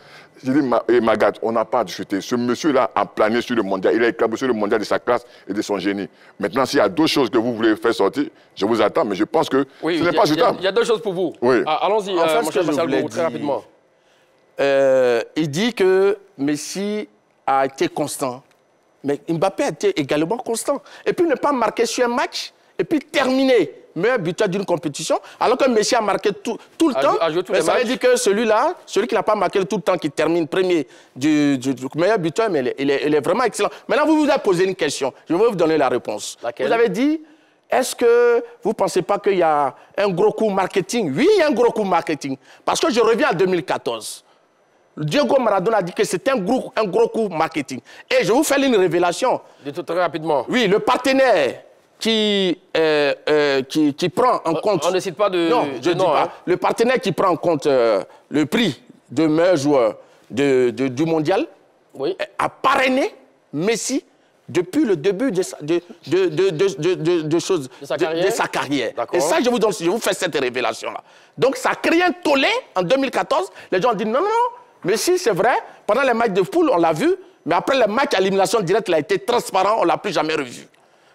je dis, Magat, on n'a pas à discuter. Ce monsieur-là a plané sur le mondial. Il a éclaboussé le mondial de sa classe et de son génie. Maintenant, s'il y a d'autres choses que vous voulez faire sortir, je vous attends, mais je pense que ce n'est pas jutable. Il y a deux choses pour vous. Oui. Allons-y, mon cher Marcel, très rapidement. Il dit que Messi a été constant. Mais Mbappé a été également constant. Et puis ne pas marquer sur un match, et puis terminer meilleur buteur d'une compétition, alors que Messi a marqué tout le temps. Ça veut dire que celui-là, celui qui n'a pas marqué tout le temps, qui termine premier du meilleur buteur, mais il est vraiment excellent. Maintenant, vous vous avez posé une question. Je vais vous donner la réponse. Laquelle? Vous avez dit, est-ce que vous ne pensez pas qu'il y a un gros coup marketing? Oui, il y a un gros coup marketing. Parce que je reviens en 2014. Diego Maradona a dit que c'était un gros coup marketing. Et je vous fais une révélation. Dites-le très rapidement. Oui, le partenaire qui prend en compte... On ne cite pas de... Non, je ne dis pas. Hein. Le partenaire qui prend en compte le prix de meilleur joueur du mondial a parrainé Messi depuis le début de sa carrière. Et ça, je vous fais cette révélation-là. Donc, ça a créé un tollé en 2014. Les gens ont dit non, Messi, c'est vrai, pendant les matchs de poule, on l'a vu, mais après le match à élimination directe, il a été transparent, on ne l'a plus jamais revu.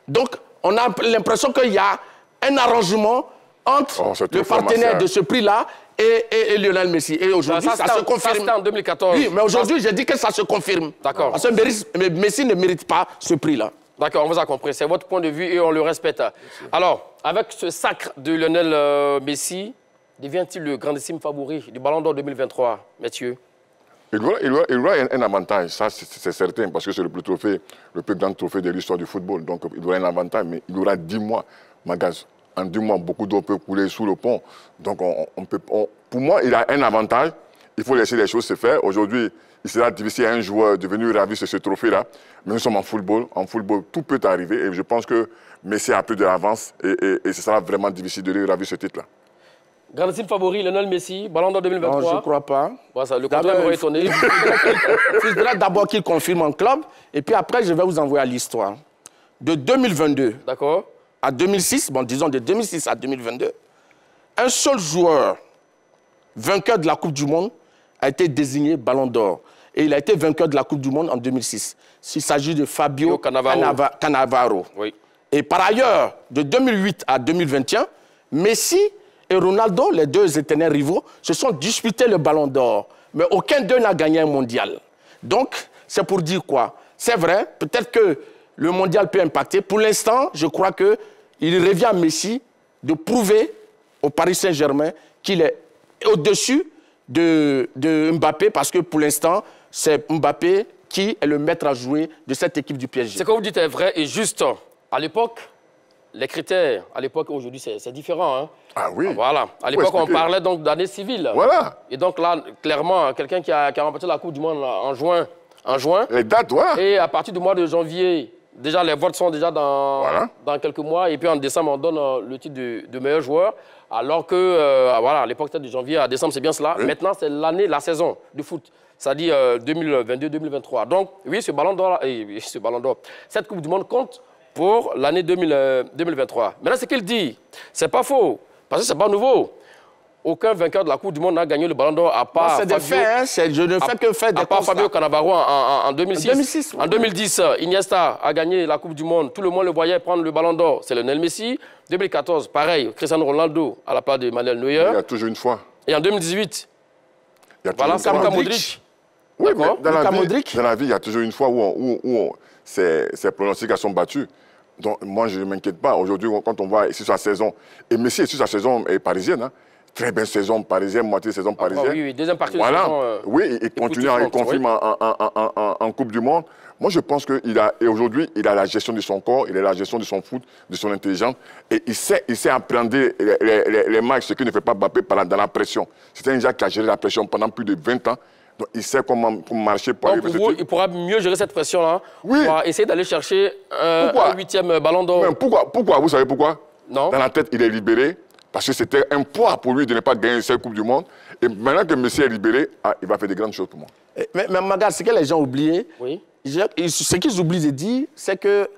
Donc, on a l'impression qu'il y a un arrangement entre le partenaire de ce prix-là et Lionel Messi. Et aujourd'hui, ça se confirme. C'était en 2014. Oui, mais aujourd'hui, j'ai dit que ça se confirme. D'accord. Parce que Messi ne mérite pas ce prix-là. D'accord, on vous a compris. C'est votre point de vue et on le respecte. Alors, avec ce sacre de Lionel Messi, devient-il le grandissime favori du Ballon d'Or 2023, messieurs? Il aura un avantage, ça c'est certain, parce que c'est le plus grand trophée de l'histoire du football. Donc il aura un avantage, mais il aura 10 mois. Magaz, en 10 mois, beaucoup d'eau peut couler sous le pont. Donc pour moi, il a un avantage. Il faut laisser les choses se faire. Aujourd'hui, il sera difficile à un joueur de venir ravir ce trophée-là. Mais nous sommes en football. En football, tout peut arriver. Et je pense que Messi a plus de l'avance. Et ce sera vraiment difficile de lui ravir ce titre-là. Grandissime favori, Lionel Messi, Ballon d'Or 2023? Non, je ne crois pas. Ouais, ça, le contraire m'aurait étonné. Il faudra d'abord qu'il confirme en club, et puis après, je vais vous envoyer à l'histoire. De 2022 à 2006, bon, disons de 2006 à 2022, un seul joueur vainqueur de la Coupe du Monde a été désigné Ballon d'Or. Et il a été vainqueur de la Coupe du Monde en 2006. Il s'agit de Fabio Cannavaro. Oui. Et par ailleurs, de 2008 à 2021, Messi et Ronaldo, les deux éternels rivaux, se sont disputés le Ballon d'Or. Mais aucun d'eux n'a gagné un mondial. Donc, c'est pour dire quoi? C'est vrai, peut-être que le mondial peut impacter. Pour l'instant, je crois qu'il revient à Messi de prouver au Paris Saint-Germain qu'il est au-dessus de Mbappé, parce que pour l'instant, c'est Mbappé qui est le maître à jouer de cette équipe du PSG. Ce que vous dites est vrai et juste. À l'époque, les critères, à l'époque, aujourd'hui, c'est différent. Hein. Ah oui. Voilà. À l'époque, on parlait donc d'année civile. Voilà. Et donc là, clairement, quelqu'un qui a remporté la Coupe du Monde en juin. Les dates, voilà. Et à partir du mois de janvier, déjà, les votes sont déjà dans quelques mois. Et puis en décembre, on donne le titre de meilleur joueur. Alors que, voilà, à l'époque, c'était de janvier à décembre, c'est bien cela. Oui. Maintenant, c'est l'année, la saison du foot. C'est-à-dire 2022-2023. Donc, oui, ce ballon d'or, cette Coupe du Monde compte pour l'année 2023. Maintenant, ce qu'il dit, c'est pas faux, parce que c'est pas nouveau. Aucun vainqueur de la Coupe du Monde n'a gagné le ballon d'or à part c'est des faits, hein, je ne fais que faire des constats. À part Fabio Cannavaro en 2006. 2006 en 2010, Iniesta a gagné la Coupe du Monde. Tout le monde le voyait prendre le ballon d'or. C'est Lionel Messi. 2014, pareil, Cristiano Ronaldo à la part de Manuel Neuer. Il y a toujours une fois. Et en 2018, voilà, Luka Modric. Oui, mais dans la vie, il y a toujours une fois où ces pronostics sont battus. Donc, moi, je ne m'inquiète pas. Aujourd'hui, quand on voit ici sa saison, et Messi est sur sa saison parisienne, hein, très belle saison parisienne, moitié de saison parisienne. Oui, deuxième partie de voilà. saison. Oui, il continue, il confirme en Coupe du Monde. Moi, je pense qu'aujourd'hui, il a la gestion de son corps, il a la gestion de son foot, de son intelligence. Et il sait appréhender les matchs, ce qu'il ne fait pas Mbappé dans la pression. C'est un gars qui a géré la pression pendant plus de 20 ans. Donc, il sait comment marcher pour arriver. Pour vous, il pourra mieux gérer cette pression-là. Oui. Pour essayer d'aller chercher un 8e ballon d'or. Pourquoi? Vous savez pourquoi? Non. Dans la tête, il est libéré. Parce que c'était un poids pour lui de ne pas gagner cette Coupe du Monde. Et maintenant que Messi est libéré, il va faire de grandes choses pour moi. Mais Maga, ce que les gens oublient, ce qu'ils oublient de dire, c'est que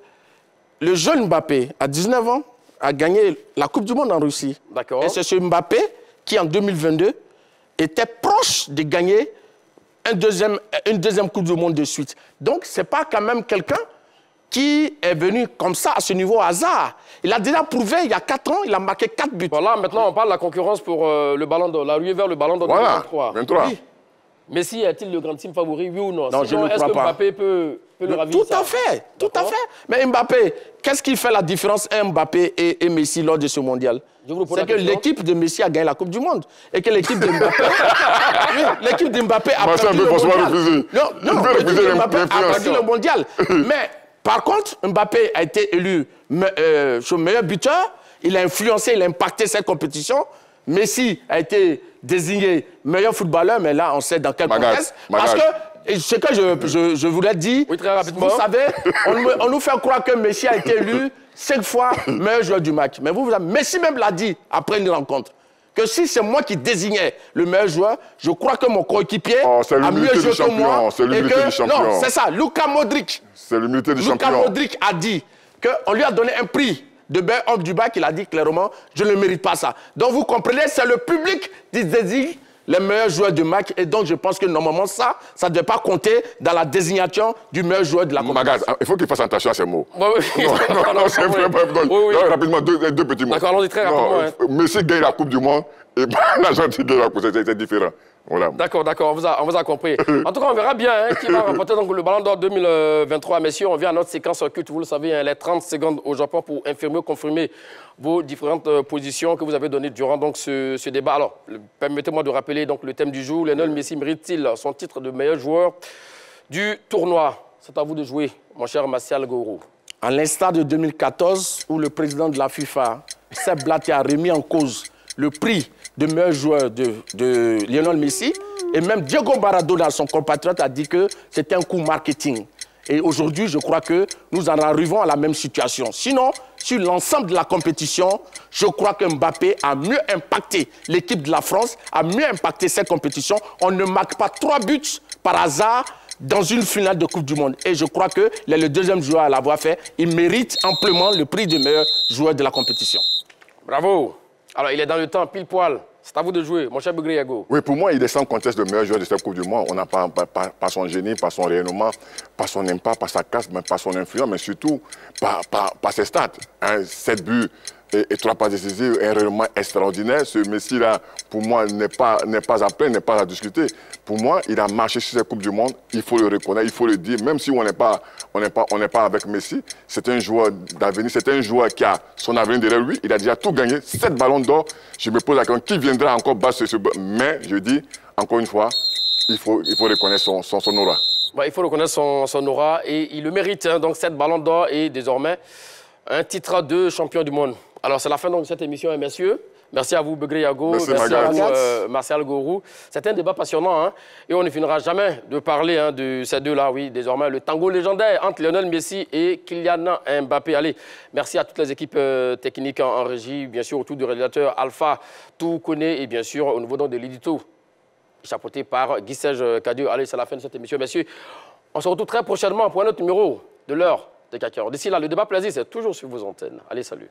le jeune Mbappé, à 19 ans, a gagné la Coupe du Monde en Russie. D'accord. Et c'est ce Mbappé qui, en 2022, était proche de gagner une deuxième Coupe du Monde de suite. Donc, ce n'est pas quand même quelqu'un qui est venu comme ça, à ce niveau hasard. Il a déjà prouvé, il y a 4 ans, il a marqué 4 buts. Voilà, maintenant, on parle de la concurrence pour le ballon d'or, la ruée vers le ballon d'or 2023. 23. Oui. Messi est-il le grand team favori, oui ou non? Non, je ne crois pas. Est-ce que Mbappé peut le ravir? Tout à fait. Mais Mbappé, qu'est-ce qui fait la différence entre Mbappé et Messi lors de ce mondial? C'est que l'équipe de Messi a gagné la Coupe du Monde. Et que l'équipe de Mbappé... l'équipe de Mbappé a perdu le mondial. Non, l'équipe de Mbappé a perdu le mondial. Mais... Par contre, Mbappé a été élu meilleur buteur. Il a influencé, il a impacté cette compétition. Messi a été désigné meilleur footballeur, mais là, on sait dans quel contexte. Parce que ce que je voulais dire, oui, très rapidement. Vous savez, on nous fait croire que Messi a été élu 5 fois meilleur joueur du match. Mais Messi même l'a dit après une rencontre. Que si c'est moi qui désignais le meilleur joueur, je crois que mon coéquipier a mieux joué que moi. C'est l'humilité du champion. Non, c'est ça, Luka Modric. C'est l'humilité du champion. Luka Modric a dit qu'on lui a donné un prix de meilleur homme du bac. Il a dit clairement, je ne mérite pas ça. Donc vous comprenez, c'est le public qui désigne les meilleurs joueurs du match. Et donc je pense que normalement ça ne devait pas compter dans la désignation du meilleur joueur de la compétition. Il faut qu'il fasse attention à ces mots. Non, c'est vrai. Rapidement, deux petits mots. D'accord, allons-y très rapidement. Messi gagne la Coupe du Monde et l'Argentine gagne la Coupe. C'est différent. Voilà. D'accord, on vous a compris. En tout cas, on verra bien qui va remporter donc, le Ballon d'Or 2023. Messieurs, on vient à notre séquence culte, vous le savez, les 30 secondes au Japon pour confirmer vos différentes positions que vous avez données durant donc, ce débat. Alors, permettez-moi de rappeler donc, le thème du jour. Lionel Messi mérite-t-il son titre de meilleur joueur du tournoi? C'est à vous de jouer, mon cher Martial Gourou. À l'instar de 2014, où le président de la FIFA, Sepp Blatter, a remis en cause le prix de meilleur joueur de Lionel Messi. Et même Diego Maradona, son compatriote, a dit que c'était un coup marketing. Et aujourd'hui, je crois que nous en arrivons à la même situation. Sinon, sur l'ensemble de la compétition, je crois que Mbappé a mieux impacté l'équipe de la France, a mieux impacté cette compétition. On ne marque pas 3 buts par hasard dans une finale de Coupe du Monde. Et je crois qu'il est le deuxième joueur à l'avoir fait. Il mérite amplement le prix de meilleur joueur de la compétition. Bravo. Alors, il est dans le temps, pile poil. C'est à vous de jouer, mon cher Bugriago. Oui, pour moi, il est sans conteste le meilleur joueur de cette Coupe du Monde. On n'a pas son génie, pas son rayonnement, pas son impact, pas sa casse, mais pas son influence, mais surtout pas ses stats. 7 buts et 3 passes décisives, un rayonnement extraordinaire. Ce Messi-là, pour moi, n'est pas à plaindre, n'est pas à discuter. Pour moi, il a marché sur cette Coupe du Monde. Il faut le reconnaître, il faut le dire. Même si on n'est pas avec Messi, c'est un joueur d'avenir, c'est un joueur qui a son avenir derrière lui. Il a déjà tout gagné, 7 ballons d'or. Je me pose la question, qui viendra encore battre ce... Mais, je dis, encore une fois, il faut reconnaître son aura. Il faut reconnaître son aura et il le mérite. Hein. Donc, 7 ballons d'or et désormais... un titre de champion du monde. Alors, c'est la fin donc, de cette émission, hein, messieurs. Merci à vous, Begré Yago. Merci à vous, Martial Gorou. C'est un débat passionnant. Hein, et on ne finira jamais de parler hein, de ces deux-là. Oui, désormais, le tango légendaire entre Lionel Messi et Kylian Mbappé. Allez, merci à toutes les équipes techniques en régie. Bien sûr, autour du réalisateur Alpha Toukone. Et bien sûr, au niveau donc, de l'édito, chapeauté par Guy Serge Cadieux. Allez, c'est la fin de cette émission, messieurs. On se retrouve très prochainement pour un autre numéro de l'heure des 4 heures. D'ici là, le débat plaisir, c'est toujours sur vos antennes. Allez, salut.